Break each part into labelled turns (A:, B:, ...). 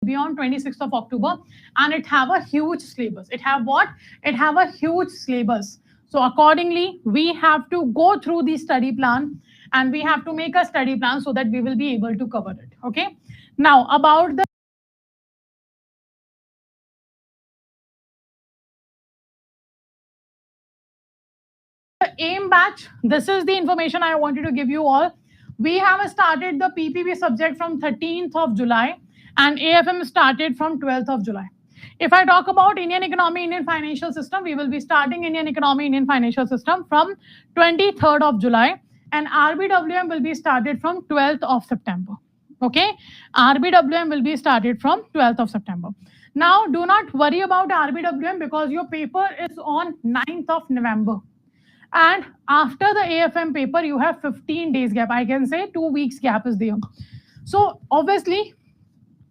A: be on 26th of October, and it have a huge syllabus. It have what? It have a huge syllabus. So accordingly, we have to go through the study plan, and we have to make a study plan so that we will be able to cover it. Okay. Now about the AIM batch, this is the information I wanted to give you all. We have started the PPB subject from 13th of July, and AFM started from 12th of July. If I talk about Indian economy, Indian financial system, we will be starting Indian economy, Indian financial system from 23rd of July, and RBWM will be started from 12th of September. Okay, RBWM will be started from 12th of September. Now, do not worry about RBWM because your paper is on 9th of November. And after the AFM paper, you have 15 days gap. I can say 2 weeks gap is there. So obviously,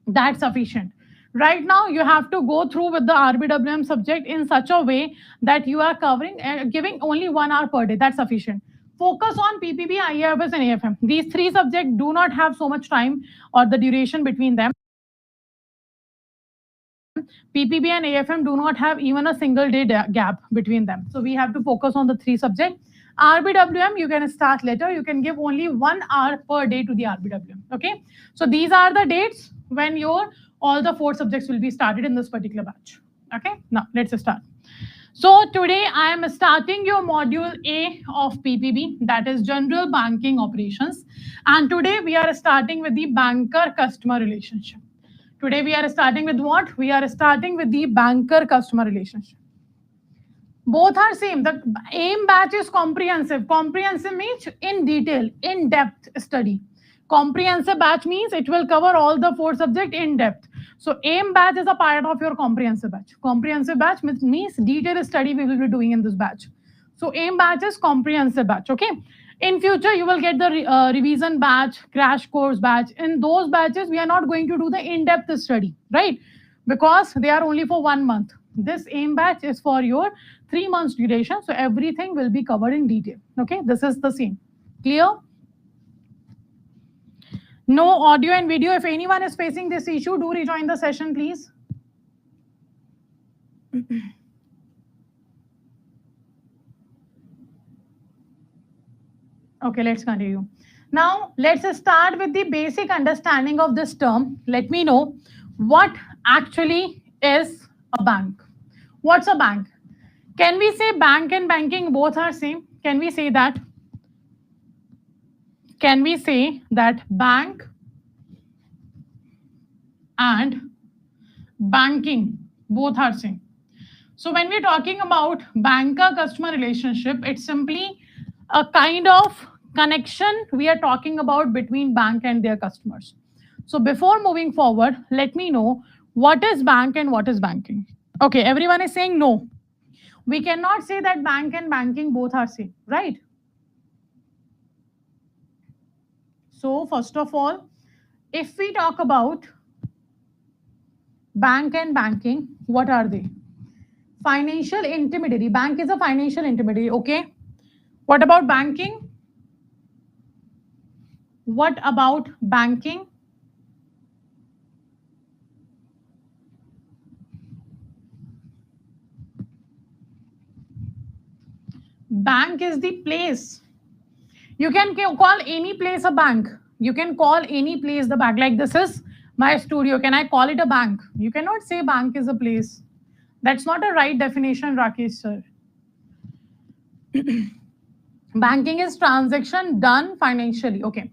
A: that's sufficient. Right now, you have to go through with the RBWM subject in such a way that you are covering and giving only 1 hour per day. That's sufficient. Focus on PPB, IAFS, and AFM. These 3 subjects do not have so much time or the duration between them. PPB and AFM do not have even a single day gap between them. So we have to focus on the 3 subjects. RBWM, you can start later. You can give only 1 hour per day to the RBWM. Okay. So these are the dates when all the 4 subjects will be started in this particular batch. Okay. Now let's start. So today I am starting your module A of PPB, that is General Banking Operations. And today we are starting with the banker-customer relationship. Today we are starting with what? We are starting with the banker-customer relationship. Both are same. The AIM batch is comprehensive. Comprehensive means in detail, in-depth study. Comprehensive batch means it will cover all the 4 subjects in depth. So AIM batch is a part of your comprehensive batch. Comprehensive batch means detailed study we will be doing in this batch. So AIM batch is comprehensive batch. Okay. In future, you will get the revision batch, crash course batch. In those batches, we are not going to do the in-depth study, right? Because they are only for 1 month. This AIM batch is for your 3 months duration. So everything will be covered in detail. Okay, this is the same. Clear? No audio and video. If anyone is facing this issue, do rejoin the session, please. Okay, let's continue. Now, let's start with the basic understanding of this term. Let me know what actually is a bank. What's a bank? Can we say bank and banking both are same? Can we say that? Can we say that bank and banking both are same? So when we're talking about banker-customer relationship, it's simply a kind of connection we are talking about between bank and their customers. So before moving forward, let me know what is bank and what is banking. Okay, everyone is saying no. We cannot say that bank and banking both are same, right? So first of all, if we talk about bank and banking, what are they? Financial intermediary. Bank is a financial intermediary, okay? What about banking? What about banking? Bank is the place. You can call any place a bank. You can call any place the bank. Like this is my studio. Can I call it a bank? You cannot say bank is a place. That's not a right definition, Rakesh sir. Banking is transaction done financially. Okay.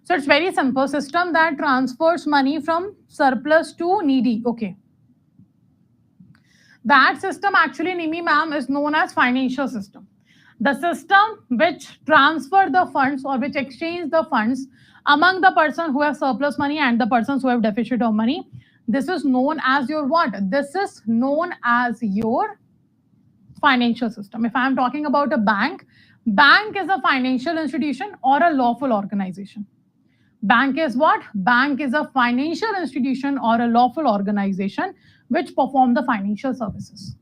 A: So it's very simple system that transfers money from surplus to needy. Okay. That system actually, Nimi ma'am, is known as financial system. The system which transfer the funds or which exchange the funds among the person who have surplus money and the persons who have deficit of money. This is known as your what? This is known as your financial system. If I am talking about a bank, bank is a financial institution or a lawful organization. Bank is what? Bank is a financial institution or a lawful organization which perform the financial services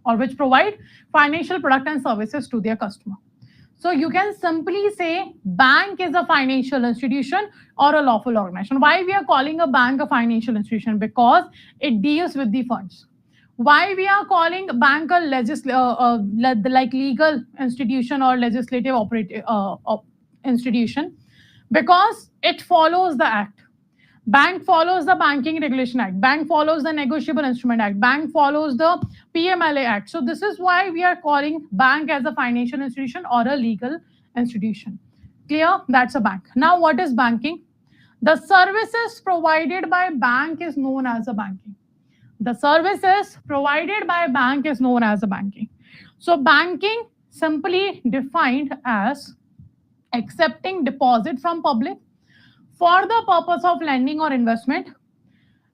A: or which provide financial product and services to their customer. So you can simply say bank is a financial institution or a lawful organization. Why we are calling a bank a financial institution? Because it deals with the funds. Why we are calling bank a like legal institution or legislative institution? Because it follows the act. Bank follows the Banking Regulation Act. Bank follows the Negotiable Instrument Act. Bank follows the PMLA Act. So this is why we are calling bank as a financial institution or a legal institution. Clear? That's a bank. Now what is banking? The services provided by bank is known as a banking. The services provided by bank is known as a banking. So banking simply defined as accepting deposit from public for the purpose of lending or investment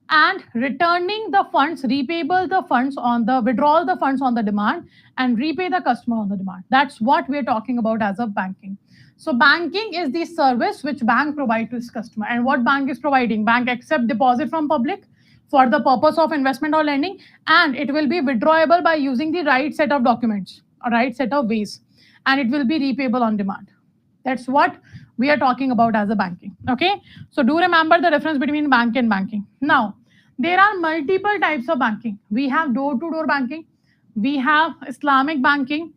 A: and returning the funds, repayable the funds on the withdrawal the funds on the demand and repay the customer on the demand. That's what we're talking about as a banking. So banking is the service which bank provide to its customer. And what bank is providing? Bank accept deposit from public for the purpose of investment or lending, and it will be withdrawable by using the right set of documents or right set of ways, and it will be repayable on demand. That's what we are talking about as a banking. Okay, so do remember the difference between bank and banking. Now there are multiple types of banking. We have door-to-door banking, we have Islamic banking,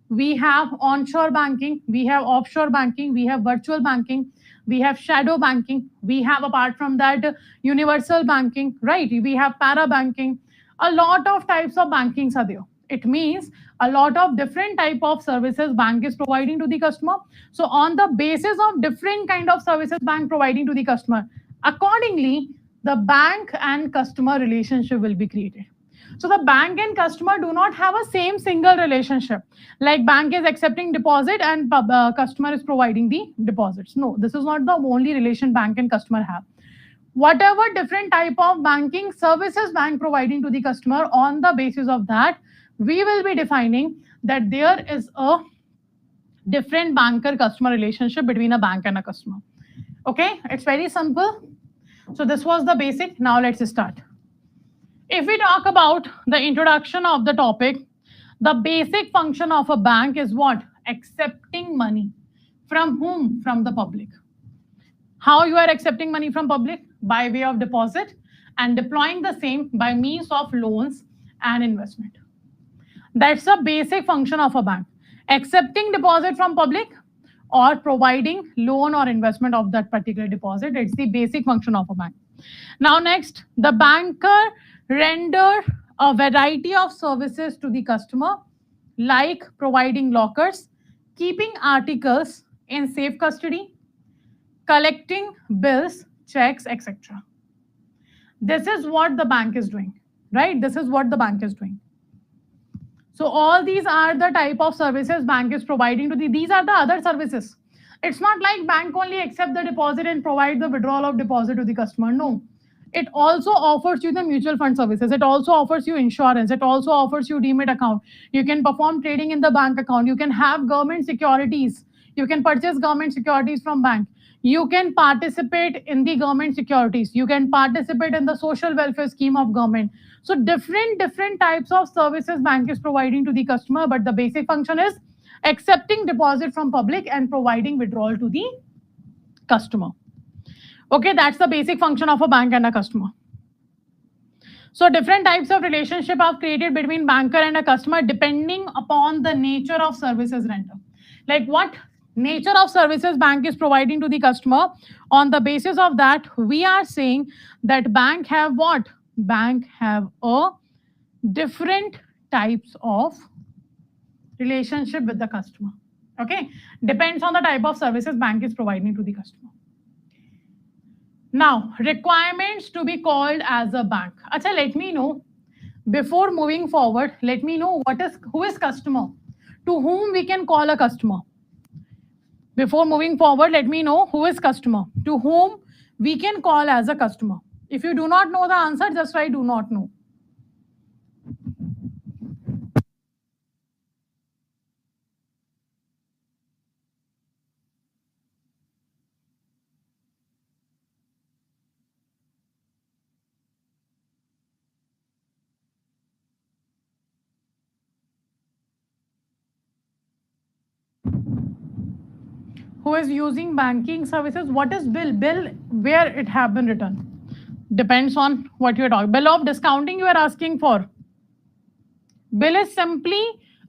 A: we have onshore banking, we have offshore banking, we have virtual banking, we have shadow banking, we have, apart from that, universal banking, right? We have para banking. A lot of types of bankings are there. It means a lot of different type of services bank is providing to the customer. So on the basis of different kind of services bank providing to the customer, accordingly the bank and customer relationship will be created. So the bank and customer do not have a same single relationship, like bank is accepting deposit and customer is providing the deposits. No, this is not the only relation bank and customer have. Whatever different type of banking services bank providing to the customer, on the basis of that we will be defining that there is a different banker customer relationship between a bank and a customer. Okay, it's very simple. So this was the basic. Now let's start. If we talk about the introduction of the topic, the basic function of a bank is what? Accepting money. From whom? From the public. How you are accepting money from public? By way of deposit and deploying the same by means of loans and investment. That's the basic function of a bank. Accepting deposit from public or providing loan or investment of that particular deposit. It's the basic function of a bank. Now next, the banker render a variety of services to the customer, like providing lockers, keeping articles in safe custody, collecting bills, checks, etc. This is what the bank is doing, right? This is what the bank is doing. So all these are the type of services bank is providing to these are the other services. It's not like bank only accept the deposit and provide the withdrawal of deposit to the customer. No, it also offers you the mutual fund services. It also offers you insurance. It also offers you demat account. You can perform trading in the bank account. You can have government securities. You can purchase government securities from bank. You can participate in the government securities. You can participate in the social welfare scheme of government. So different types of services bank is providing to the customer, but the basic function is accepting deposit from public and providing withdrawal to the customer. Okay, that's the basic function of a bank and a customer. So different types of relationship are created between banker and a customer depending upon the nature of services rendered. Like what nature of services bank is providing to the customer. On the basis of that, we are saying that bank have what? Bank have a different types of relationship with the customer. Okay, depends on the type of services bank is providing to the customer. Now, requirements to be called as a bank. Acha, let me know, before moving forward, let me know who is customer, to whom we can call a customer. Before moving forward, let me know who is customer, to whom we can call as a customer. If you do not know the answer, just write do not know. who is using banking services. What is bill? Bill, where it have been written? Depends on what you're talking. Bill of discounting you are asking for. Bill is simply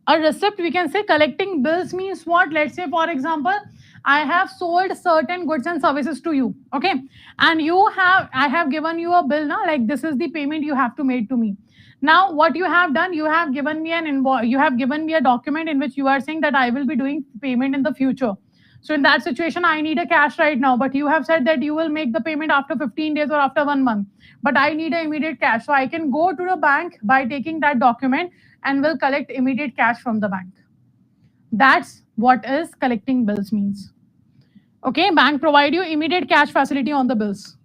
A: a receipt. We can say collecting bills means what? Let's say, for example, I have sold certain goods and services to you, okay? And I have given you a bill now, like this is the payment you have to make to me. Now, what you have done, you have given me an invoice, you have given me a document in which you are saying that I will be doing payment in the future. So in that situation, I need a cash right now, but you have said that you will make the payment after 15 days or after 1 month. But I need an immediate cash. So I can go to the bank by taking that document and will collect immediate cash from the bank. That's what is collecting bills means. Okay, bank provide you immediate cash facility on the bills.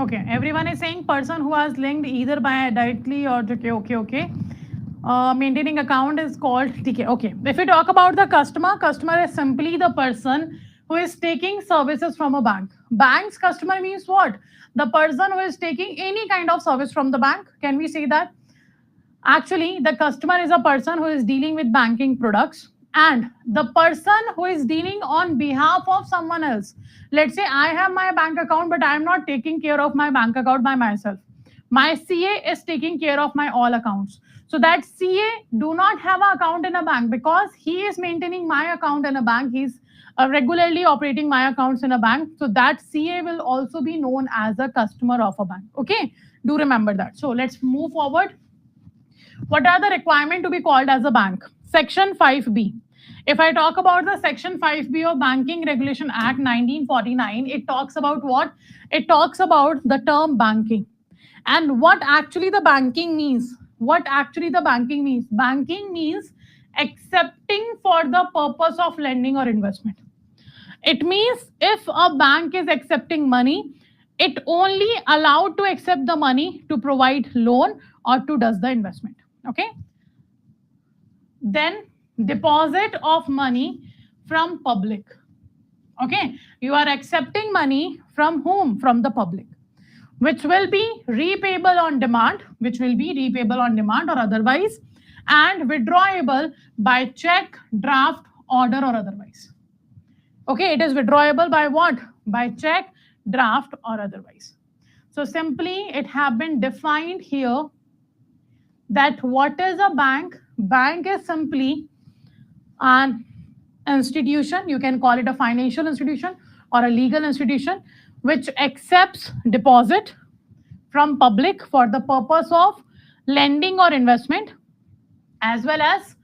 A: Okay, everyone is saying person who has linked either by directly or okay. Maintaining account is called TK. Okay, if we talk about the customer is simply the person who is taking services from a bank. Bank's customer means what? The person who is taking any kind of service from the bank. Can we say that? Actually, the customer is a person who is dealing with banking products, and the person who is dealing on behalf of someone else. Let's say I have my bank account, but I am not taking care of my bank account by myself. My CA is taking care of my all accounts. So that CA do not have an account in a bank because he is maintaining my account in a bank. He's regularly operating my accounts in a bank. So that CA will also be known as a customer of a bank. Okay, do remember that. So let's move forward. What are the requirements to be called as a bank? Section 5B. If I talk about the Section 5B of Banking Regulation Act 1949, it talks about what? It talks about the term banking. And what actually the banking means? What actually the banking means? Banking means accepting for the purpose of lending or investment. It means if a bank is accepting money, it only allowed to accept the money to provide loan or to does the investment. Okay. Then deposit of money from public. Okay. You are accepting money from whom? From the public, which will be repayable on demand, or otherwise, and withdrawable by check, draft, order, or otherwise. Okay, it is withdrawable by what? By check, draft, or otherwise. So simply it have been defined here that what is a bank? Bank is simply an institution. You can call it a financial institution or a legal institution which accepts deposit from public for the purpose of lending or investment, as well as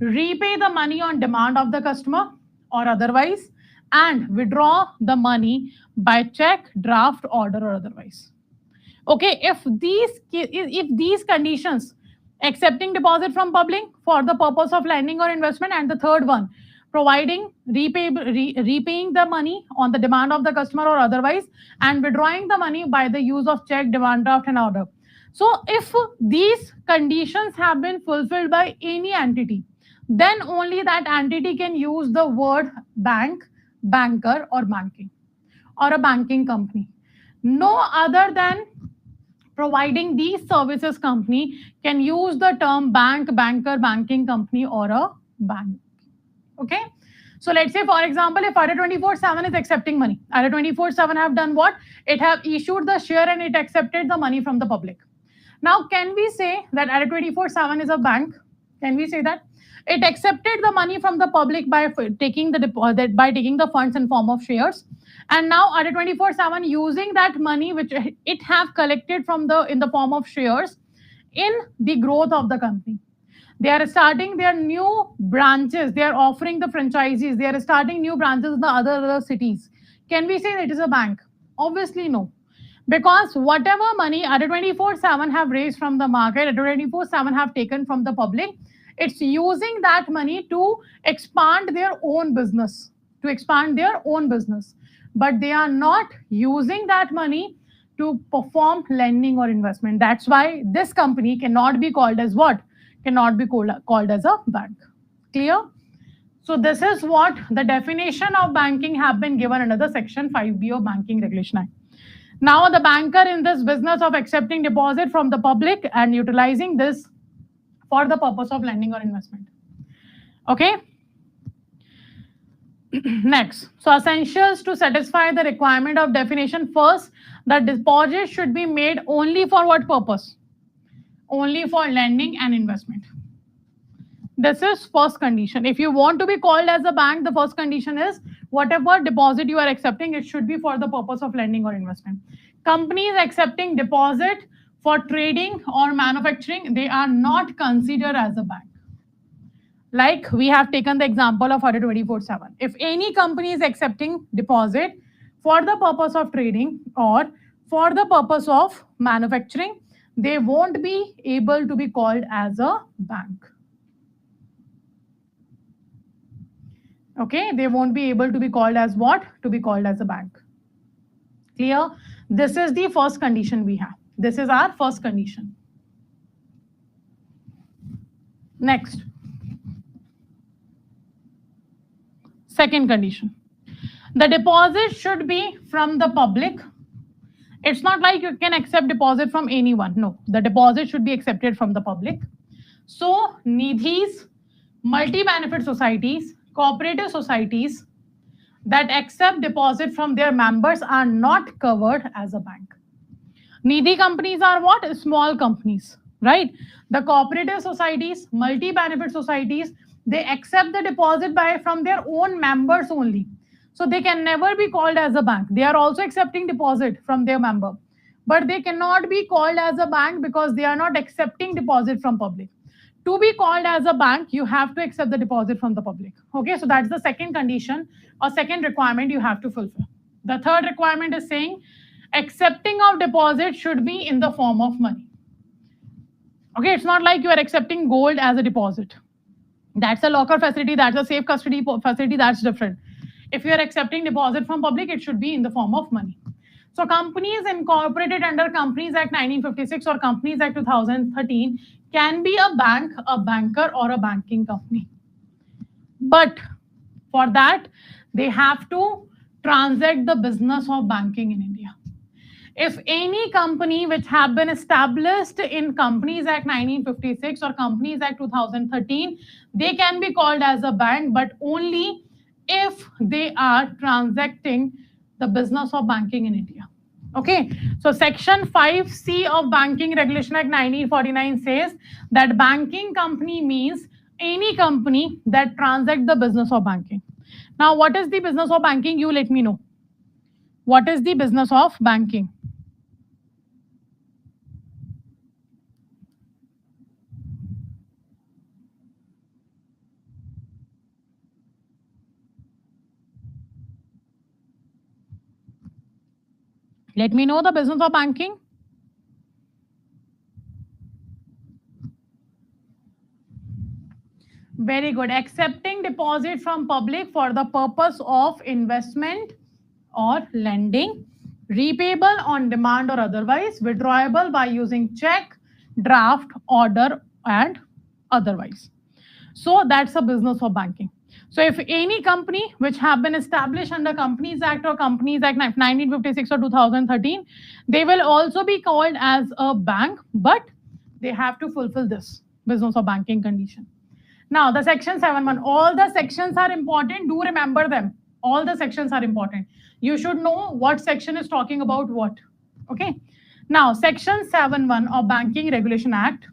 A: repay the money on demand of the customer or otherwise, and withdraw the money by check, draft, order, or otherwise. Okay, if these conditions, accepting deposit from public for the purpose of lending or investment, and the third one, repaying the money on the demand of the customer or otherwise, and withdrawing the money by the use of check, demand draft, and order. So if these conditions have been fulfilled by any entity, then only that entity can use the word bank, banker, or banking, or a banking company. No other than providing these services company can use the term bank, banker, banking company, or a bank. Okay. So let's say, for example, if Adda 24/7 is accepting money, Adda 24/7 have done what? It have issued the share and it accepted the money from the public. Now, can we say that Adda 24/7 is a bank? Can we say that? It accepted the money from the public by taking the deposit, by taking the funds in form of shares. And now Adda 24/7 using that money which it have collected from the in the form of shares in the growth of the company. They are starting their new branches. They are offering the franchises. They are starting new branches in the other cities. Can we say that it is a bank? Obviously, no. Because whatever money Adda 24/7 have raised from the market, Adda 24/7 have taken from the public, it's using that money to expand their own business, to expand their own business. But they are not using that money to perform lending or investment. That's why this company cannot be called as what? Cannot be called as a bank. Clear? So this is what the definition of banking have been given under the section 5B of Banking Regulation Act. Now the banker in this business of accepting deposit from the public and utilizing this for the purpose of lending or investment. Okay. Next, so essentials to satisfy the requirement of definition. First, the deposit should be made only for what purpose? Only for lending and investment. This is first condition. If you want to be called as a bank, the first condition is whatever deposit you are accepting, it should be for the purpose of lending or investment. Companies accepting deposit for trading or manufacturing, they are not considered as a bank. Like we have taken the example of Adda 24/7. If any company is accepting deposit for the purpose of trading or for the purpose of manufacturing, they won't be able to be called as a bank. Okay, they won't be able to be called as what? To be called as a bank. Clear? This is the first condition we have. This is our first condition. Next. Second condition. The deposit should be from the public. It's not like you can accept deposit from anyone. No, the deposit should be accepted from the public. So, nidhis, multi-benefit societies, cooperative societies that accept deposit from their members are not covered as a bank. Nidhi companies are what? Small companies, right? The cooperative societies, multi-benefit societies, they accept the deposit from their own members only. So they can never be called as a bank. They are also accepting deposit from their member. But they cannot be called as a bank because they are not accepting deposit from public. To be called as a bank, you have to accept the deposit from the public. Okay, so that's the second condition or second requirement you have to fulfill. The third requirement is saying accepting of deposit should be in the form of money. Okay, it's not like you are accepting gold as a deposit. That's a locker facility, that's a safe custody facility, that's different. If you are accepting deposit from public, it should be in the form of money. So companies incorporated under Companies Act 1956 or Companies Act 2013 can be a bank, a banker, or a banking company. But for that, they have to transact the business of banking in India. If any company which have been established in Companies Act 1956 or Companies Act 2013, they can be called as a bank, but only if they are transacting the business of banking in India. Okay, so section 5C of Banking Regulation Act 1949 says that banking company means any company that transacts the business of banking. Now, what is the business of banking? You let me know. What is the business of banking? Let me know the business of banking. Very good. Accepting deposit from public for the purpose of investment or lending repayable on demand or otherwise, withdrawable by using check, draft, order, and otherwise. So that's a business of banking. So if any company which have been established under Companies Act or Companies Act 1956 or 2013, they will also be called as a bank, but they have to fulfill this business of banking condition. Now the section 7.1, all the sections are important. Do remember them. All the sections are important. You should know what section is talking about what. Okay. Now section 7.1 of Banking Regulation Act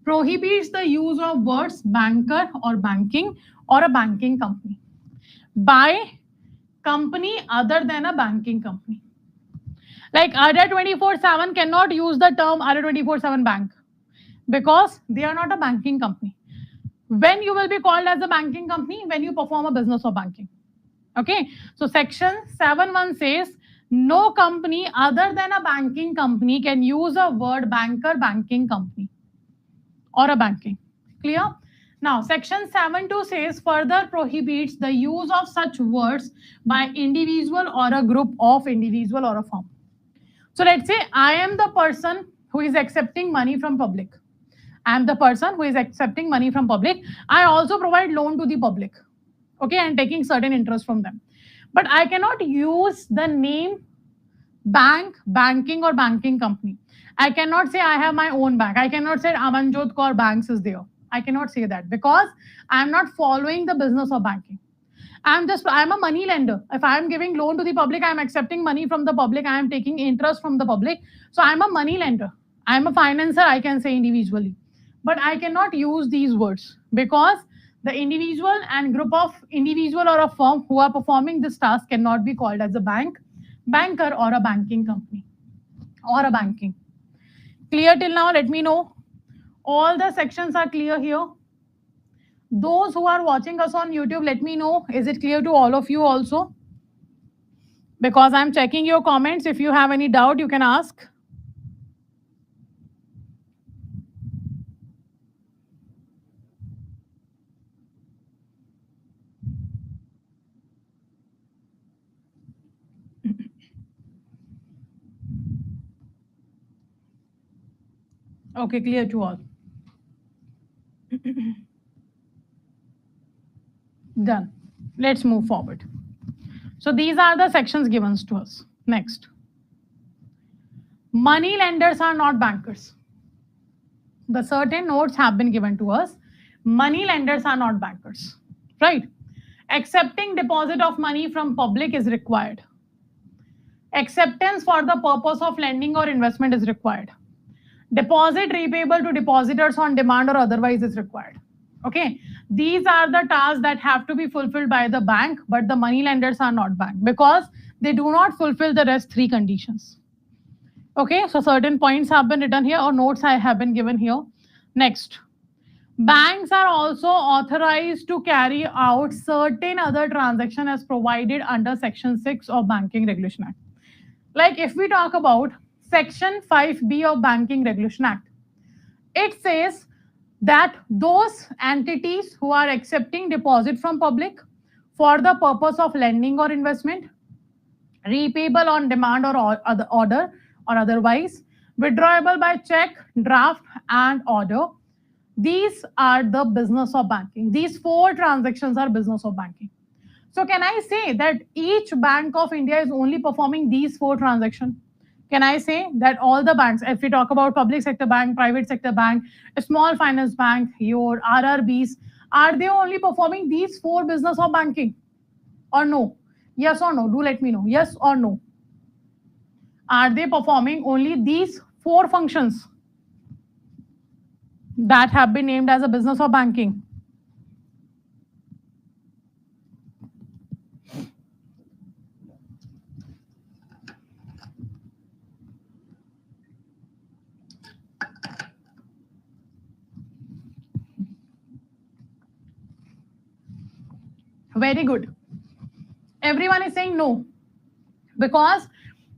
A: prohibits the use of words banker or banking or a banking company by company other than a banking company. Like Adda 24/7 cannot use the term Adda 24/7 bank because they are not a banking company. When you will be called as a banking company? When you perform a business of banking. Okay. So section 7.1 says no company other than a banking company can use a word banker, banking company or a banking. Clear? Now section 7.2 says further prohibits the use of such words by individual or a group of individual or a firm. So let's say I am the person who is accepting money from public. I am the person who is accepting money from public. I also provide loan to the public. Okay, and taking certain interest from them. But I cannot use the name bank, banking or banking company. I cannot say I have my own bank. I cannot say Amanjot Kaur Banks is there. I cannot say that because I am not following the business of banking. I'm a money lender. If I am giving loan to the public, I am accepting money from the public. I am taking interest from the public. So I'm a money lender. I'm a financer, I can say individually. But I cannot use these words because the individual and group of individual or a firm who are performing this task cannot be called as a bank, banker or a banking company or a banking. Clear till now? Let me know. All the sections are clear here. Those who are watching us on YouTube, let me know. Is it clear to all of you also? Because I'm checking your comments. If you have any doubt, you can ask. Okay, clear to all. Done. Let's move forward. So these are the sections given to us. Next. Money lenders are not bankers. The certain notes have been given to us. Money lenders are not bankers. Right? Accepting deposit of money from public is required. Acceptance for the purpose of lending or investment is required. Deposit repayable to depositors on demand or otherwise is required. Okay, these are the tasks that have to be fulfilled by the bank, but the money lenders are not bank because they do not fulfill the rest three conditions. Okay, so certain points have been written here or notes I have been given here. Next, banks are also authorized to carry out certain other transactions as provided under Section 6 of Banking Regulation Act. Like if we talk about Section 5B of Banking Regulation Act, it says that those entities who are accepting deposit from public for the purpose of lending or investment, repayable on demand or order or otherwise, withdrawable by check, draft and order, these are the business of banking. These four transactions are business of banking. So can I say that each Bank of India is only performing these four transactions? Can I say that all the banks, if we talk about public sector bank, private sector bank, a small finance bank, your RRBs, are they only performing these four business of banking or no? Yes or no? Do let me know. Yes or no? Are they performing only these four functions that have been named as a business of banking? Very good. Everyone is saying no because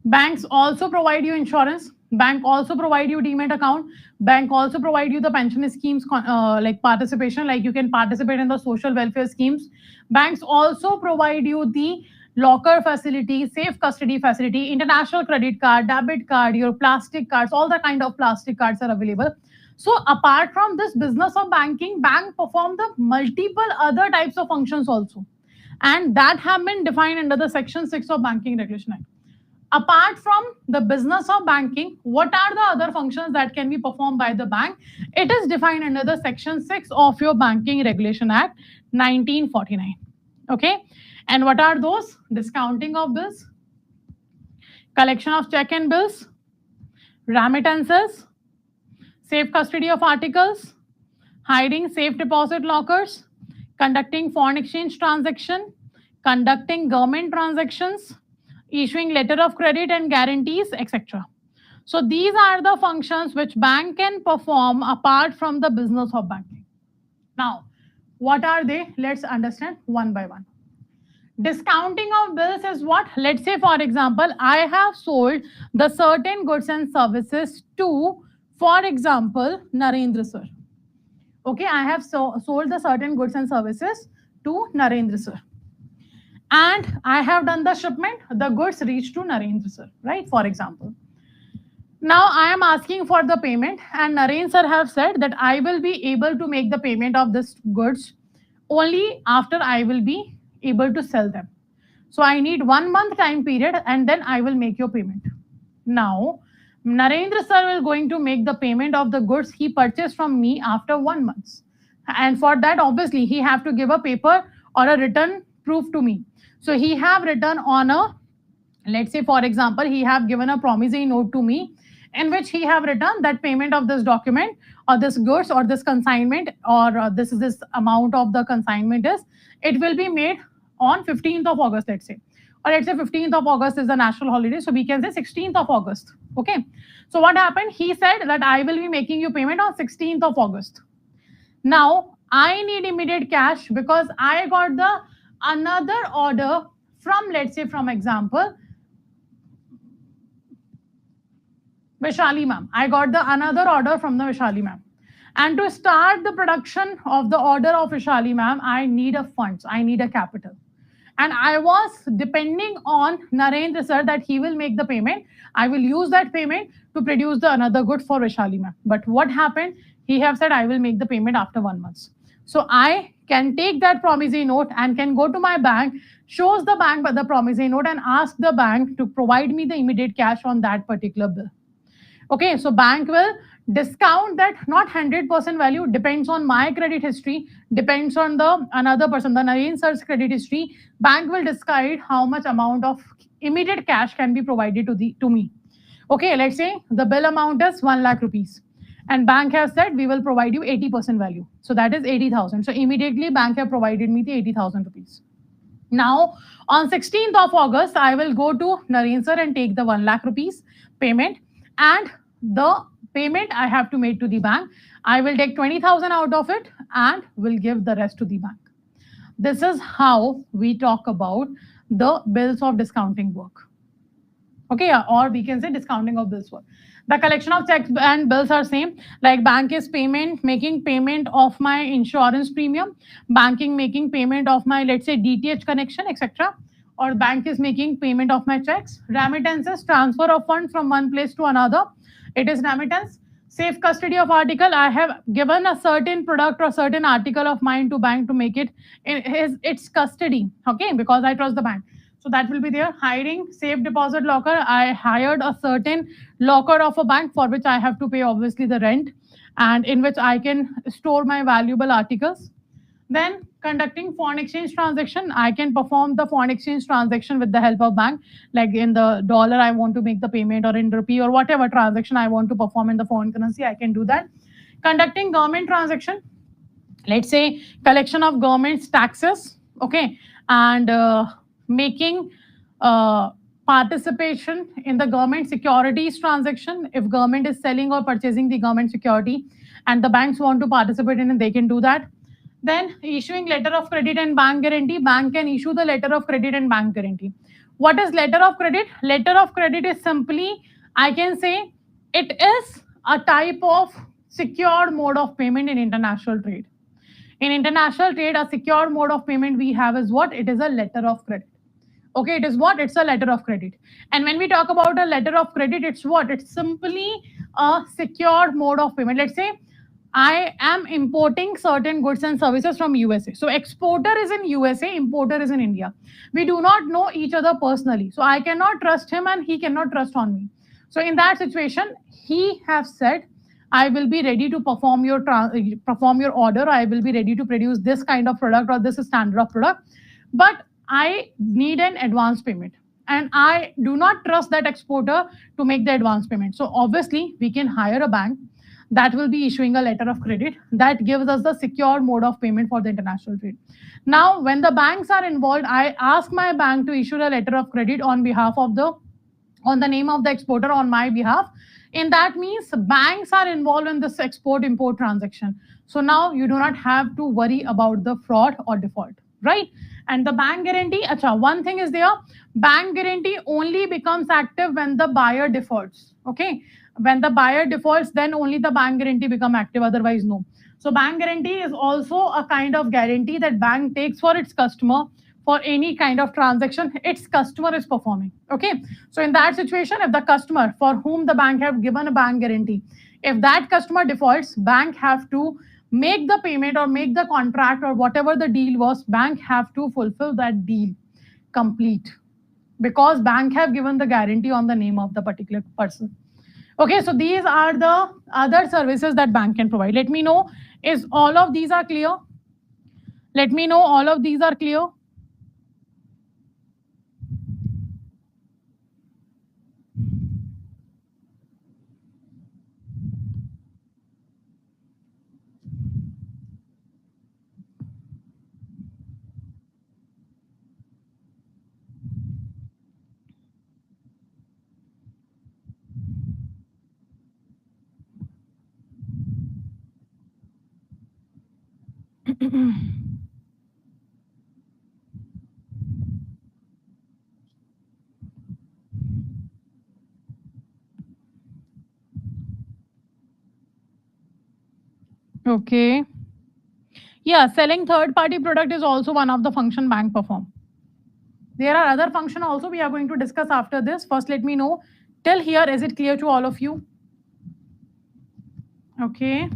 A: banks also provide you insurance, bank also provide you demat account, bank also provide you the pension schemes like participation, like you can participate in the social welfare schemes. Banks also provide you the locker facility, safe custody facility, international credit card, debit card, your plastic cards, all the kind of plastic cards are available. So apart from this business of banking, bank perform the multiple other types of functions also. And that have been defined under the Section 6 of Banking Regulation Act. Apart from the business of banking, what are the other functions that can be performed by the bank? It is defined under the Section 6 of your Banking Regulation Act 1949. Okay. And what are those? Discounting of bills, collection of check and bills, remittances, safe custody of articles, hiding safe deposit lockers, conducting foreign exchange transaction, conducting government transactions, issuing letter of credit and guarantees, etc. So these are the functions which bank can perform apart from the business of banking. Now, what are they? Let's understand one by one. Discounting of bills is what? Let's say, for example, I have sold the certain goods and services to, for example, Narendra sir. Okay, I have sold the certain goods and services to Narendra sir. And I have done the shipment, the goods reached to Narendra sir, right? For example. Now I am asking for the payment, and Narendra sir have said that I will be able to make the payment of this goods only after I will be able to sell them. So I need 1 month time period, and then I will make your payment. Now, Narendra sir will going to make the payment of the goods he purchased from me after 1 month. And for that, obviously, he have to give a paper or a written proof to me. So he have written on a, let's say, for example, he have given a promissory note to me in which he have written that payment of this document or this goods or this consignment or this amount of the consignment is, it will be made on 15th of August, let's say. Or let's say 15th of August is a national holiday, so we can say 16th of August. Okay. So what happened? He said that I will be making you payment on 16th of August. Now, I need immediate cash because I got the another order from, let's say, from example, Vishali ma'am. I got the another order from the Vishali ma'am. And to start the production of the order of Vishali ma'am, I need a funds, I need a capital. And I was depending on Narendra sir that he will make the payment. I will use that payment to produce the another good for Vishali ma'am. But what happened? He have said I will make the payment after 1 month. So I can take that promissory note and can go to my bank, shows the bank the promissory note and ask the bank to provide me the immediate cash on that particular bill. Okay, so bank will discount that, not 100% value, depends on my credit history, depends on the another person, the Narendra sir's credit history. Bank will decide how much amount of immediate cash can be provided to me. Okay, let's say the bill amount is 1 lakh rupees. And bank has said we will provide you 80% value. So that is 80,000. So immediately bank have provided me the 80,000 rupees. Now on 16th of August, I will go to Narendra sir and take the 1 lakh rupees payment, and the payment I have to make to the bank. I will take 20,000 out of it and will give the rest to the bank. This is how we talk about the bills of discounting work. Okay, or we can say discounting of bills work. The collection of checks and bills are same. Like bank is making payment of my insurance premium, banking making payment of my, let's say, DTH connection, etc. Or bank is making payment of my checks. Remittances, transfer of funds from one place to another. It is remittance. Safe custody of article. I have given a certain product or certain article of mine to bank to make it in its custody. Okay, because I trust the bank. So that will be there. Hiding safe deposit locker. I hired a certain locker of a bank for which I have to pay obviously the rent, and in which I can store my valuable articles. Then conducting foreign exchange transaction. I can perform the foreign exchange transaction with the help of bank, like in the dollar I want to make the payment, or in rupee, or whatever transaction I want to perform in the foreign currency, I can do that. Conducting government transaction. Let's say collection of government's taxes, okay, and making participation in the government securities transaction. If government is selling or purchasing the government security and the banks want to participate in it, they can do that. Then issuing letter of credit and bank guarantee. Bank can issue the letter of credit and bank guarantee. What is letter of credit? Letter of credit is simply, I can say, it is a type of secured mode of payment in international trade. In international trade, a secured mode of payment we have is what? It is a letter of credit. Okay, it is what? It's a letter of credit. And when we talk about a letter of credit, it's what? It's simply a secured mode of payment. Let's say I am importing certain goods and services from USA. So exporter is in USA, importer is in India. We do not know each other personally. So I cannot trust him and he cannot trust on me. So in that situation, he has said, I will be ready to perform your order. I will be ready to produce this kind of product or this standard of product. But I need an advance payment. And I do not trust that exporter to make the advance payment. So obviously, we can hire a bank that will be issuing a letter of credit that gives us the secure mode of payment for the international trade. Now, when the banks are involved, I ask my bank to issue a letter of credit on the name of the exporter on my behalf. And that means banks are involved in this export-import transaction. So now you do not have to worry about the fraud or default, right? And the bank guarantee, one thing is there, bank guarantee only becomes active when the buyer defaults, okay? When the buyer defaults, then only the bank guarantee become active, otherwise no. So bank guarantee is also a kind of guarantee that bank takes for its customer for any kind of transaction its customer is performing, okay? So in that situation, if the customer for whom the bank have given a bank guarantee, if that customer defaults, bank have to make the payment or make the contract or whatever the deal was, bank have to fulfill that deal complete because bank have given the guarantee on the name of the particular person. Okay, so these are the other services that bank can provide. Let me know, is all of these are clear? Let me know all of these are clear. Okay. Yeah, selling third-party product is also one of the function bank perform. There are other function also we are going to discuss after this. First, let me know, till here, is it clear to all of you? Okay.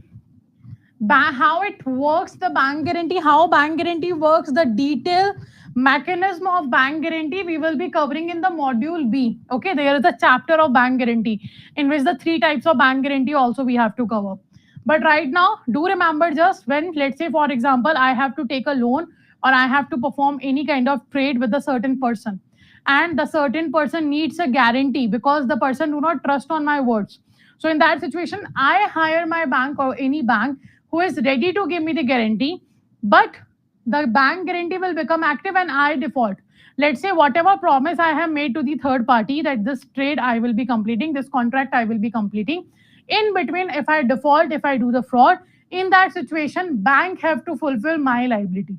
A: How it works, the bank guarantee, how bank guarantee works, the detailed mechanism of bank guarantee we will be covering in the module B. Okay, there is a chapter of bank guarantee in which the 3 types of bank guarantee also we have to cover. But right now, do remember just when, let's say, for example, I have to take a loan or I have to perform any kind of trade with a certain person and the certain person needs a guarantee because the person do not trust on my words. So in that situation, I hire my bank or any bank who is ready to give me the guarantee, but the bank guarantee will become active and I default. Let's say whatever promise I have made to the third party that this trade I will be completing, this contract I will be completing. In between, if I default, if I do the fraud, in that situation, bank have to fulfill my liability.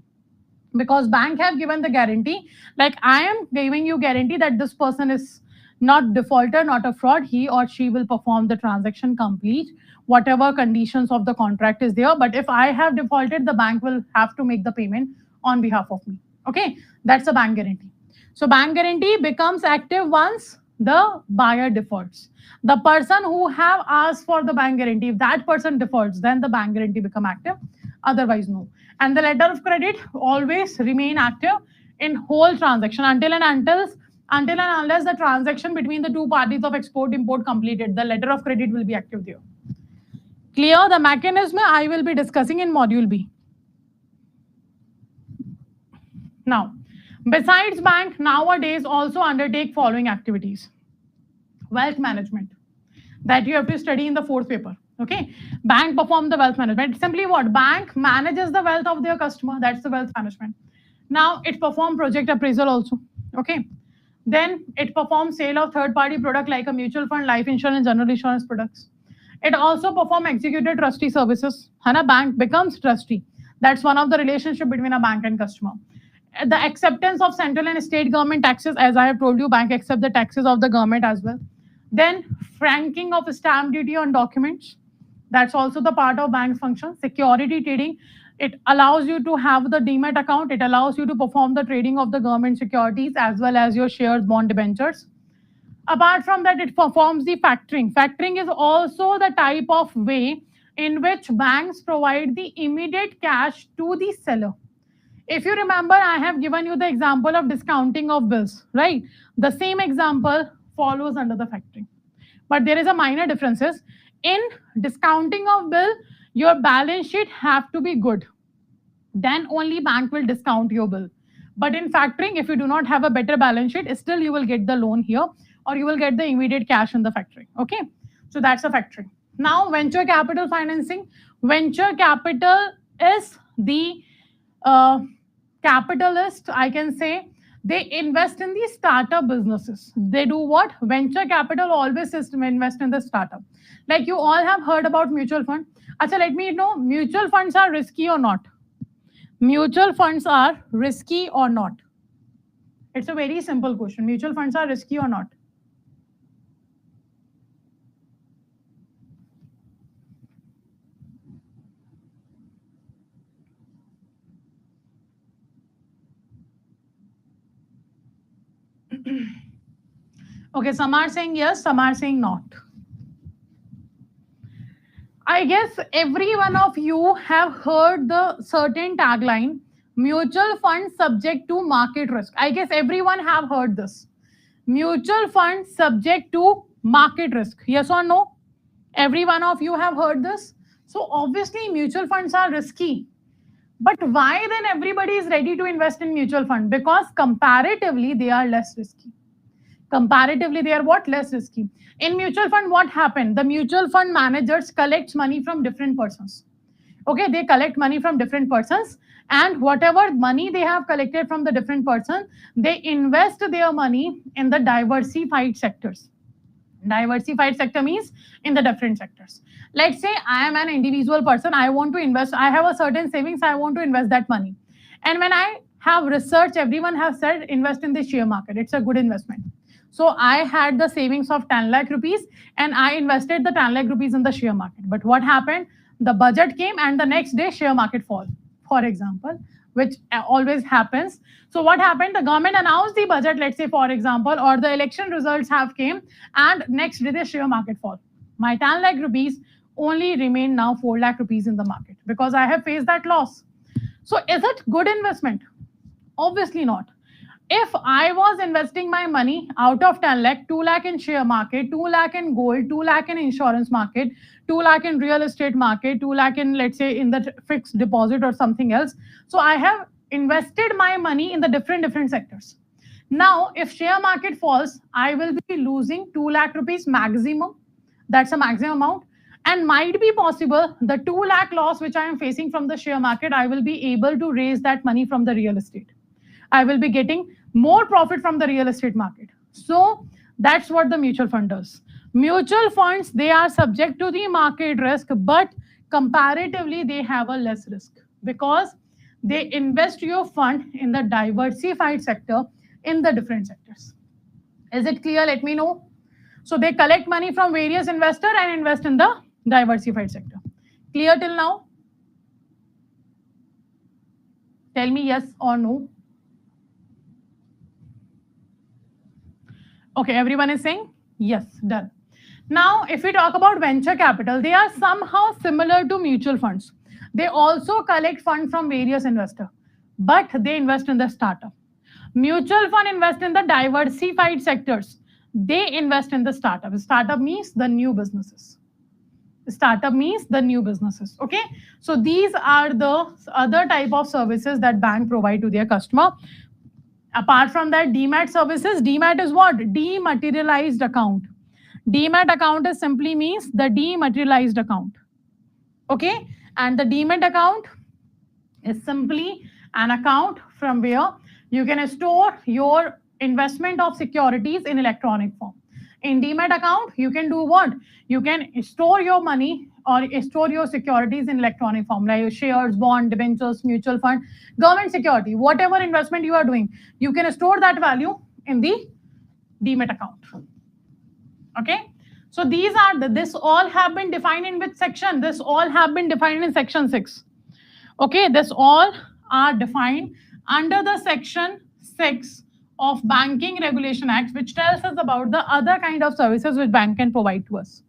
A: Because bank have given the guarantee, like I am giving you guarantee that this person is not defaulter, not a fraud, he or she will perform the transaction complete, whatever conditions of the contract is there. But if I have defaulted, the bank will have to make the payment on behalf of me. Okay, that's a bank guarantee. So bank guarantee becomes active once the buyer defaults. The person who have asked for the bank guarantee, if that person defaults, then the bank guarantee become active, otherwise no. And the letter of credit always remain active in whole transaction until and unless the transaction between the 2 parties of export-import completed, the letter of credit will be active there. Clear? The mechanism I will be discussing in module B. Now, besides bank, nowadays also undertake following activities. Wealth management, that you have to study in the 4th paper. Okay, bank perform the wealth management. Simply what? Bank manages the wealth of their customer. That's the wealth management. Now it perform project appraisal also. Okay, then it performs sale of third-party product like a mutual fund, life insurance, general insurance products. It also perform executed trustee services. Hana bank becomes trustee. That's one of the relationship between a bank and customer. The acceptance of central and state government taxes, as I have told you, bank accept the taxes of the government as well. Then franking of stamp duty on documents. That's also the part of bank's function. Security trading. It allows you to have the demat account. It allows you to perform the trading of the government securities as well as your shares, bond, debentures. Apart from that, it performs the factoring. Factoring is also the type of way in which banks provide the immediate cash to the seller. If you remember, I have given you the example of discounting of bills, right? The same example follows under the factoring. But there is a minor differences. In discounting of bill, your balance sheet have to be good. Then only bank will discount your bill. But in factoring, if you do not have a better balance sheet, still you will get the loan here, or you will get the immediate cash in the factoring. Okay, so that's a factoring. Now, venture capital financing. Venture capital is the capitalist, I can say. They invest in the startup businesses. They do what? Venture capital always invest in the startup. Like you all have heard about mutual fund. Acha, let me know, mutual funds are risky or not? Mutual funds are risky or not? It's a very simple question. Mutual funds are risky or not? Okay, some are saying yes, some are saying not. I guess every one of you have heard the certain tagline, mutual funds subject to market risk. I guess everyone have heard this. Mutual funds subject to market risk. Yes or no? Every one of you have heard this. So obviously mutual funds are risky. But why then everybody is ready to invest in mutual fund? Because comparatively they are less risky. Comparatively they are what? Less risky. In mutual fund, what happened? The mutual fund managers collects money from different persons. Okay, they collect money from different persons, and whatever money they have collected from the different person, they invest their money in the diversified sectors. Diversified sector means in the different sectors. Let's say I am an individual person, I want to invest, I have a certain savings, I want to invest that money. And when I have researched, everyone has said invest in the share market, it's a good investment. So I had the savings of 10 lakh rupees and I invested the 10 lakh rupees in the share market. But what happened? The budget came and the next day share market fall, for example, which always happens. So what happened? The government announced the budget, let's say, for example, or the election results have came and next day the share market fall. My 10 lakh rupees only remain now 4 lakh rupees in the market because I have faced that loss. So is it good investment? Obviously not. If I was investing my money out of 10 lakh, 2 lakh in share market, 2 lakh in gold, 2 lakh in insurance market, 2 lakh in real estate market, 2 lakh in, let's say, in the fixed deposit or something else. So I have invested my money in the different sectors. Now, if share market falls, I will be losing 2 lakh rupees maximum. That's a maximum amount. And might be possible the 2 lakh loss which I am facing from the share market, I will be able to raise that money from the real estate. I will be getting more profit from the real estate market. So that's what the mutual fund does. Mutual funds, they are subject to the market risk, but comparatively they have a less risk because they invest your fund in the diversified sector in the different sectors. Is it clear? Let me know. So they collect money from various investors and invest in the diversified sector. Clear till now? Tell me yes or no. Okay, everyone is saying yes, done. Now, if we talk about venture capital, they are somehow similar to mutual funds. They also collect funds from various investors, but they invest in the startup. Mutual fund invest in the diversified sectors. They invest in the startup. Startup means the new businesses. Startup means the new businesses. Okay, so these are the other type of services that bank provide to their customer. Apart from that, demat services. Demat is what? Dematerialized account. Demat account is simply means the dematerialized account. Okay, and the demat account is simply an account from where you can store your investment of securities in electronic form. In demat account, you can do what? You can store your money or store your securities in electronic form, like shares, bond, debentures, mutual fund, government security, whatever investment you are doing, you can store that value in the demat account. Okay, so these are this all have been defined in which section? This all have been defined in section 6. Okay, this all are defined under the section 6 of Banking Regulation Act, which tells us about the other kind of services which bank can provide to us.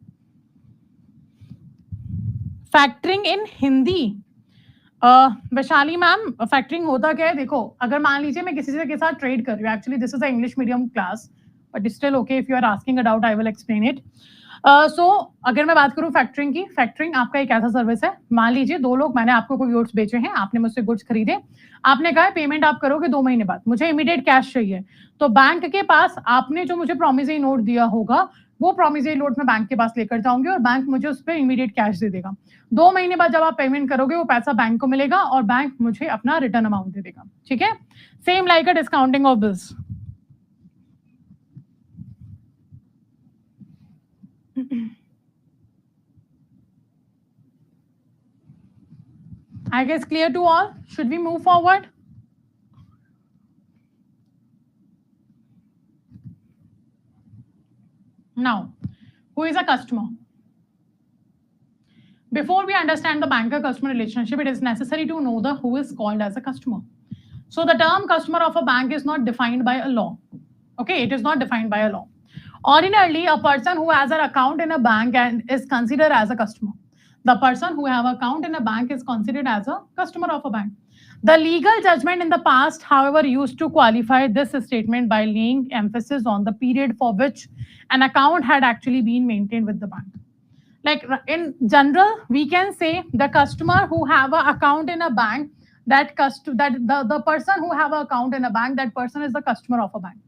A: Factoring in Hindi. Vaishali ma'am, factoring होता क्या है? देखो, अगर मान लीजिए मैं किसी से के साथ ट्रेड कर रही हूँ, actually this is a English medium class, but still okay, if you are asking a doubt I will explain it. So अगर मैं बात करूं फैक्टरिंग की, फैक्टरिंग आपका एक ऐसा सर्विस है, मान लीजिए दो लोग, मैंने आपको कोई गुड्स बेचे हैं, आपने मुझसे गुड्स खरीदे, आपने कहा पेमेंट आप करोगे 2 महीने बाद, मुझे इमीडिएट कैश चाहिए, तो बैंक के पास आपने जो मुझे प्रोमिसरी नोट दिया होगा, वो प्रोमिसरी नोट मैं बैंक के पास लेकर जाऊंगी और बैंक मुझे उस पर इमीडिएट कैश दे देगा. 2 महीने बाद जब आप पेमेंट करोगे, वो पैसा बैंक को मिलेगा और बैंक मुझे अपना रिटर्न अमाउंट दे देगा. ठीक है, same like a discounting of bills. I guess clear to all. Should we move forward? Now, who is a customer? Before we understand the banker-customer relationship, it is necessary to know the who is called as a customer. So the term customer of a bank is not defined by a law. Okay, it is not defined by a law. Ordinarily, a person who has an account in a bank and is considered as a customer. The person who have account in a bank is considered as a customer of a bank. The legal judgment in the past, however, used to qualify this statement by laying emphasis on the period for which an account had actually been maintained with the bank. Like in general, we can say the customer who have an account in a bank, the person who have an account in a bank, that person is the customer of a bank.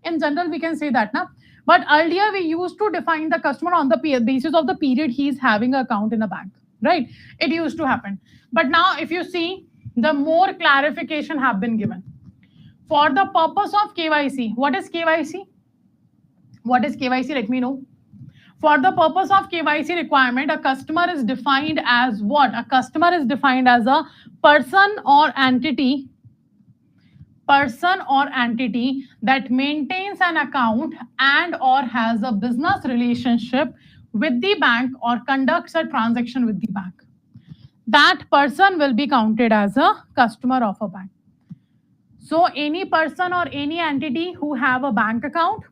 A: In general, we can say that now. But earlier, we used to define the customer on the basis of the period he is having an account in a bank, right? It used to happen. But now, if you see, the more clarification have been given. For the purpose of KYC, what is KYC? What is KYC? Let me know. For the purpose of KYC requirement, a customer is defined as what? A customer is defined as a person or entity that maintains an account and or has a business relationship with the bank or conducts a transaction with the bank. That person will be counted as a customer of a bank. So any person or any entity who have a bank account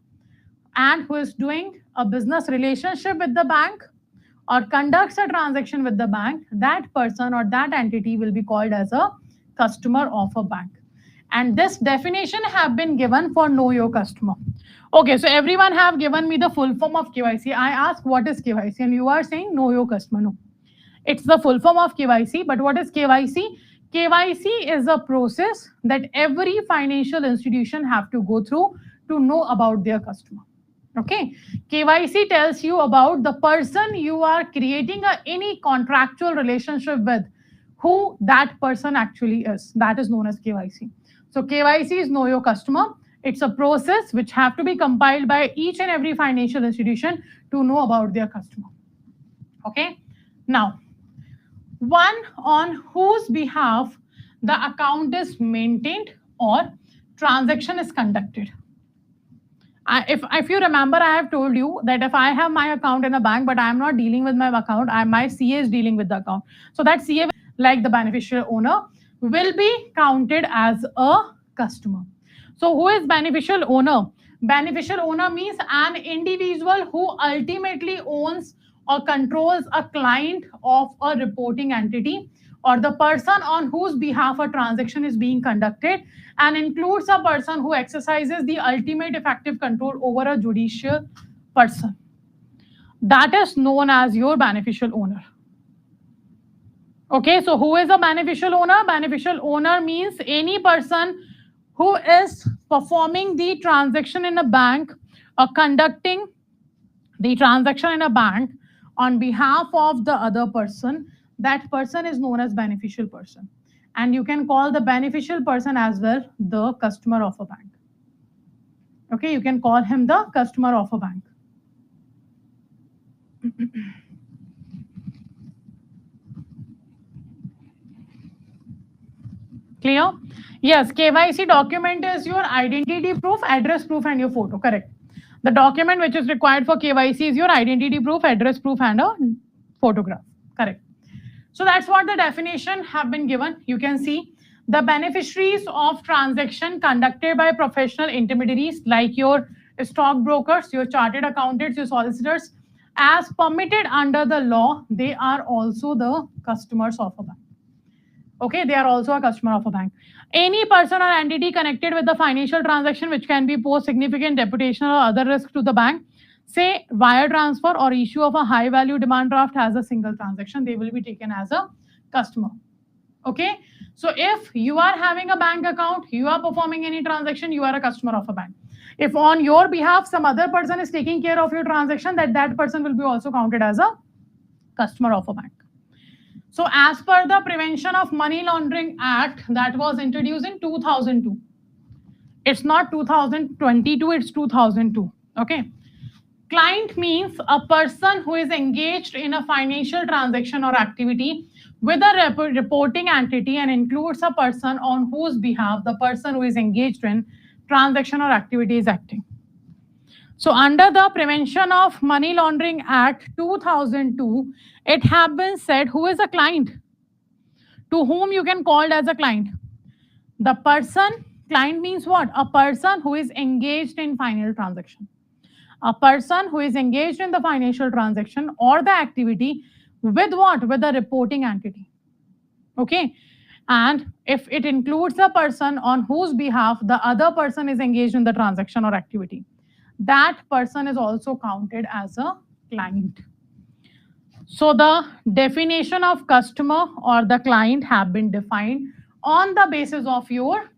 A: and who is doing a business relationship with the bank or conducts a transaction with the bank, that person or that entity will be called as a customer of a bank. And this definition have been given for know your customer. Okay, so everyone have given me the full form of KYC. I ask what is KYC and you are saying know your customer. No, it's the full form of KYC. But what is KYC? KYC is a process that every financial institution have to go through to know about their customer. Okay, KYC tells you about the person you are creating any contractual relationship with, who that person actually is. That is known as KYC. So KYC is know your customer. It's a process which have to be compiled by each and every financial institution to know about their customer. Okay, now one on whose behalf the account is maintained or transaction is conducted. If you remember, I have told you that if I have my account in a bank, but I am not dealing with my account, my CA is dealing with the account. So that CA, like the beneficial owner, will be counted as a customer. So who is beneficial owner? Beneficial owner means an individual who ultimately owns or controls a client of a reporting entity or the person on whose behalf a transaction is being conducted, and includes a person who exercises the ultimate effective control over a judicial person. That is known as your beneficial owner. Okay, so who is a beneficial owner? Beneficial owner means any person who is performing the transaction in a bank or conducting the transaction in a bank on behalf of the other person. That person is known as beneficial person. And you can call the beneficial person as well the customer of a bank. Okay, you can call him the customer of a bank. Clear? Yes, KYC document is your identity proof, address proof, and your photo. Correct. The document which is required for KYC is your identity proof, address proof, and a photograph. Correct. So that's what the definition have been given. You can see the beneficiaries of transaction conducted by professional intermediaries like your stockbrokers, your chartered accountants, your solicitors, as permitted under the law, they are also the customers of a bank. Okay, they are also a customer of a bank. Any person or entity connected with the financial transaction which can be pose significant reputational or other risk to the bank, say wire transfer or issue of a high value demand draft as a single transaction, they will be taken as a customer. Okay, so if you are having a bank account, you are performing any transaction, you are a customer of a bank. If on your behalf some other person is taking care of your transaction, that person will be also counted as a customer of a bank. So as per the Prevention of Money Laundering Act that was introduced in 2002, it's not 2022, it's 2002. Okay, client means a person who is engaged in a financial transaction or activity with a reporting entity and includes a person on whose behalf the person who is engaged in transaction or activity is acting. So under the Prevention of Money Laundering Act 2002, it has been said who is a client, to whom you can call as a client. The person, client means what? A person who is engaged in financial transaction. A person who is engaged in the financial transaction or the activity with what? With the reporting entity. Okay. And if it includes a person on whose behalf the other person is engaged in the transaction or activity, that person is also counted as a client. So the definition of customer or the client have been defined on the basis of your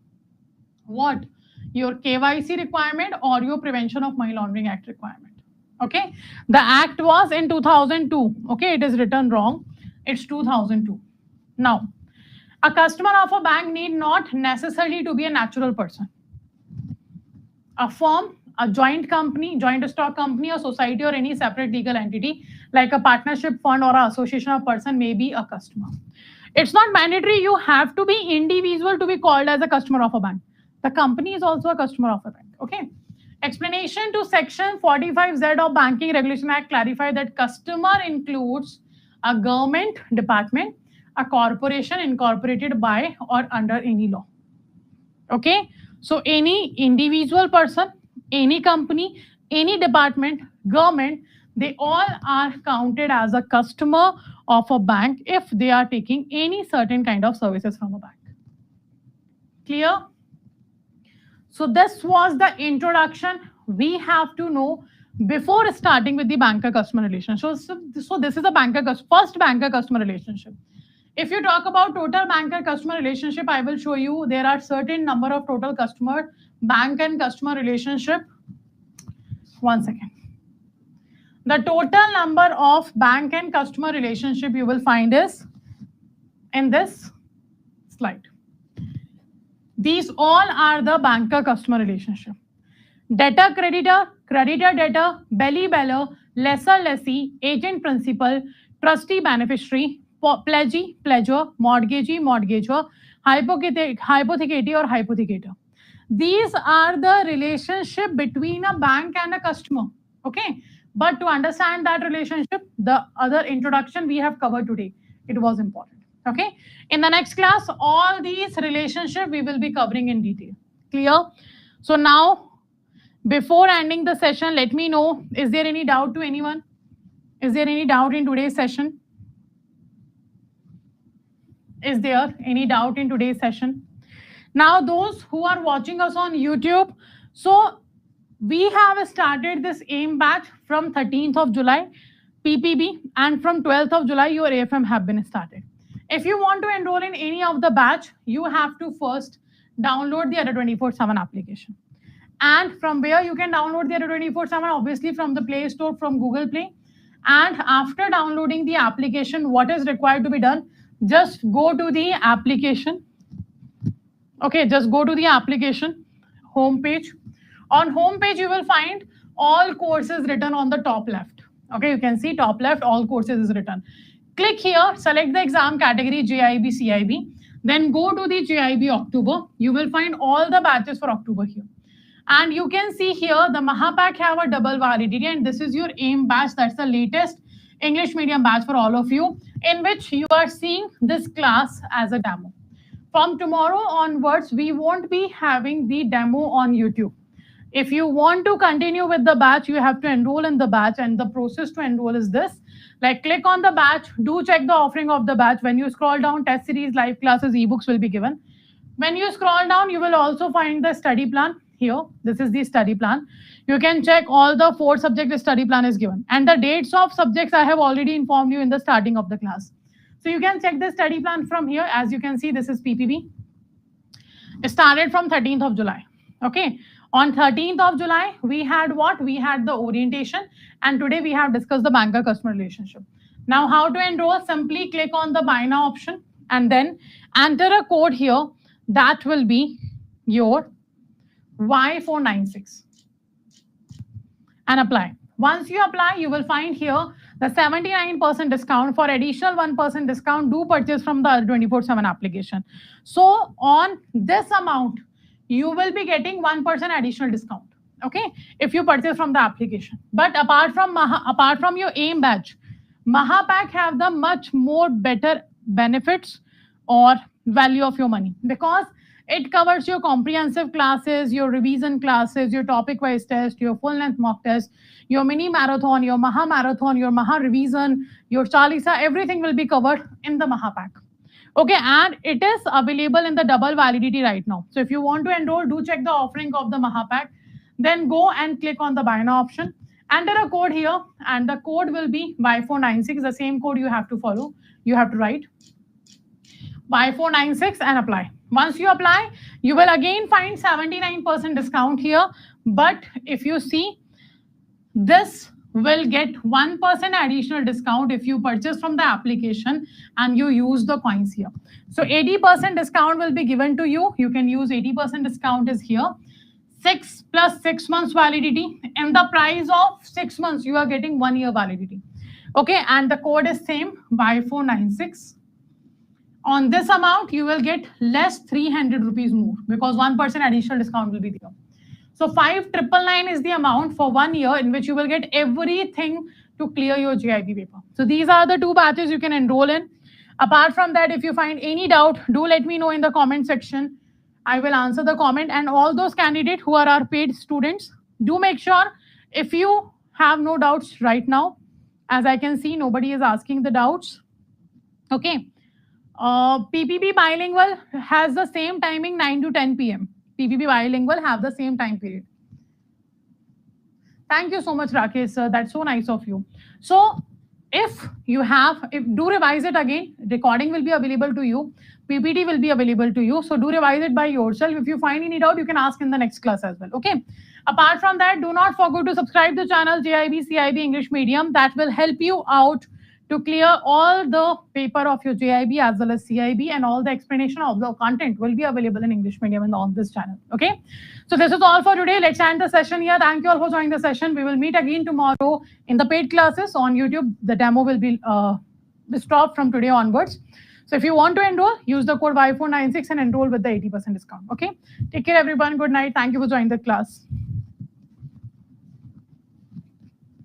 A: what? Your KYC requirement or your Prevention of Money Laundering Act requirement. Okay, the act was in 2002. Okay, it is written wrong. It's 2002. Now, a customer of a bank need not necessarily to be a natural person. A firm, a joint company, joint stock company, a society, or any separate legal entity like a partnership fund or an association of person may be a customer. It's not mandatory you have to be individual to be called as a customer of a bank. The company is also a customer of a bank. Okay. Explanation to Section 45Z of Banking Regulation Act clarify that customer includes a government department, a corporation incorporated by or under any law. Okay. So any individual person, any company, any department, government, they all are counted as a customer of a bank if they are taking any certain kind of services from a bank. Clear? So this was the introduction we have to know before starting with the banker-customer relationship. So this is a first banker-customer relationship. If you talk about total banker-customer relationship, I will show you there are certain number of total customer, bank and customer relationship. 1 second. The total number of bank and customer relationship you will find is in this slide. These all are the banker-customer relationship. Debtor, creditor, creditor, debtor, belly bearer, lessor, lessee, agent, principal, trustee, beneficiary, pledgee, pledger, mortgagee, mortgager, hypothecatee or hypothecator. These are the relationship between a bank and a customer. Okay. But to understand that relationship, the other introduction we have covered today, it was important. Okay. In the next class, all these relationships we will be covering in detail. Clear? So now, before ending the session, let me know, is there any doubt to anyone? Is there any doubt in today's session? Is there any doubt in today's session? Now, those who are watching us on YouTube, so we have started this AIM batch from 13th of July, PPB, and from 12th of July, your AFM have been started. If you want to enroll in any of the batch, you have to first download the Adda 24/7 application. And from where you can download the Adda 24/7, obviously from the Play Store, from Google Play. And after downloading the application, what is required to be done? Just go to the application. Okay, just go to the application homepage. On homepage, you will find all courses written on the top left. Okay, you can see top left, all courses is written. Click here, select the exam category JAIIB CAIIB. Then go to the JAIIB October. You will find all the batches for October here. And you can see here the Mahapack have a double validity, and this is your AIM batch. That's the latest English medium batch for all of you, in which you are seeing this class as a demo. From tomorrow onwards, we won't be having the demo on YouTube. If you want to continue with the batch, you have to enroll in the batch, and the process to enroll is this. Like, click on the batch, do check the offering of the batch. When you scroll down, test series, live classes, ebooks will be given. When you scroll down, you will also find the study plan here. This is the study plan. You can check all the 4 subject study plan is given. And the dates of subjects I have already informed you in the starting of the class. So you can check the study plan from here. As you can see, this is PPB. It started from 13th of July. Okay. On 13th of July, we had what? We had the orientation. And today we have discussed the banker-customer relationship. Now, how to enroll? Simply click on the buy now option and then enter a code here. That will be your Y496 and apply. Once you apply, you will find here the 79% discount. For additional 1% discount, do purchase from the 24/7 application. So on this amount, you will be getting 1% additional discount. Okay, if you purchase from the application. But apart from your AIM badge, Mahapack have the much more better benefits or value of your money, because it covers your comprehensive classes, your revision classes, your topic-wise test, your full-length mock test, your mini marathon, your Maha marathon, your Maha revision, your Chalisa, everything will be covered in the Mahapack. Okay, and it is available in the double validity right now. So if you want to enroll, do check the offering of the Mahapack. Then go and click on the buy now option. Enter a code here, and the code will be Y496. The same code you have to follow. You have to write Y496 and apply. Once you apply, you will again find 79% discount here. But if you see, this will get 1% additional discount if you purchase from the application and you use the coins here. So 80% discount will be given to you. You can use 80% discount is here. 6 plus 6 months validity. In the price of 6 months, you are getting 1 year validity. Okay, and the code is same, Y496. On this amount, you will get less 300 rupees more, because 1% additional discount will be there. So 5,999 is the amount for 1 year, in which you will get everything to clear your JAIIB paper. So these are the 2 batches you can enroll in. Apart from that, if you find any doubt, do let me know in the comment section. I will answer the comment. And all those candidates who are our paid students, do make sure if you have no doubts right now, as I can see, nobody is asking the doubts. Okay. PPB bilingual has the same timing, 9 to 10 p.m. PPB bilingual have the same time period. Thank you so much, Rakesh, sir. That's so nice of you. So if do revise it again. Recording will be available to you. PPT will be available to you. So do revise it by yourself. If you find any doubt, you can ask in the next class as well. Okay. Apart from that, do not forget to subscribe to the channel JAIIB CAIIB English Medium. That will help you out to clear all the paper of your JAIIB as well as CAIIB, and all the explanation of the content will be available in English medium and on this channel. Okay. So this is all for today. Let's end the session here. Thank you all for joining the session. We will meet again tomorrow in the paid classes on YouTube. The demo will be stopped from today onwards. So if you want to enroll, use the code Y496 and enroll with the 80% discount. Okay. Take care, everyone. Good night. Thank you for joining the class.